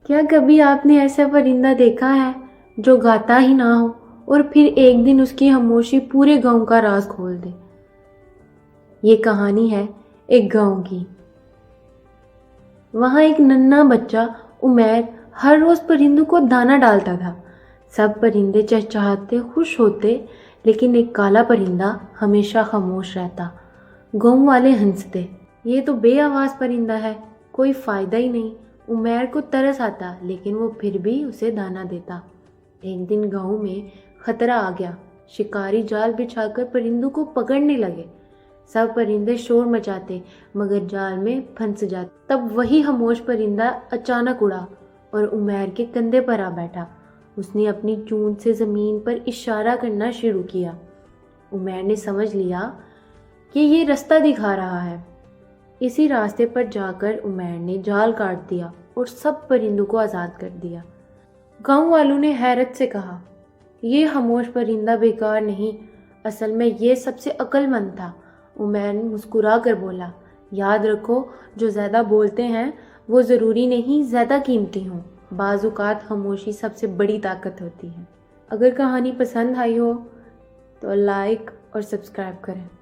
کیا کبھی آپ نے ایسا پرندہ دیکھا ہے جو گاتا ہی نہ ہو اور پھر ایک دن اس کی خاموشی پورے گاؤں کا راز کھول دے؟ یہ کہانی ہے ایک گاؤں کی۔ وہاں ایک ننھا بچہ عمیر ہر روز پرندوں کو دانہ ڈالتا تھا۔ سب پرندے چہچہاتے خوش ہوتے، لیکن ایک کالا پرندہ ہمیشہ خاموش رہتا۔ گاؤں والے ہنستے، یہ تو بے آواز پرندہ ہے، کوئی فائدہ ہی نہیں۔ عمیر کو ترس آتا، لیکن وہ پھر بھی اسے دانہ دیتا۔ ایک دن گاؤں میں خطرہ آ گیا۔ شکاری جال بچھا کر پرندوں کو پکڑنے لگے۔ سب پرندے شور مچاتے، مگر جال میں پھنس جاتے۔ تب وہی خاموش پرندہ اچانک اڑا اور عمیر کے کندھے پر آ بیٹھا۔ اس نے اپنی چونچ سے زمین پر اشارہ کرنا شروع کیا۔ عمیر نے سمجھ لیا کہ یہ رستہ دکھا رہا ہے۔ اسی راستے پر جا کر عمیر نے جال کاٹ دیا اور سب پرندوں کو آزاد کر دیا۔ گاؤں والوں نے حیرت سے کہا، یہ خاموش پرندہ بیکار نہیں، اصل میں یہ سب سے عقل مند تھا۔ عمیر نے مسکرا کر بولا، یاد رکھو، جو زیادہ بولتے ہیں وہ ضروری نہیں زیادہ قیمتی ہوں۔ بعض اوقات خاموشی سب سے بڑی طاقت ہوتی ہے۔ اگر کہانی پسند آئی ہو تو لائک اور سبسکرائب کریں۔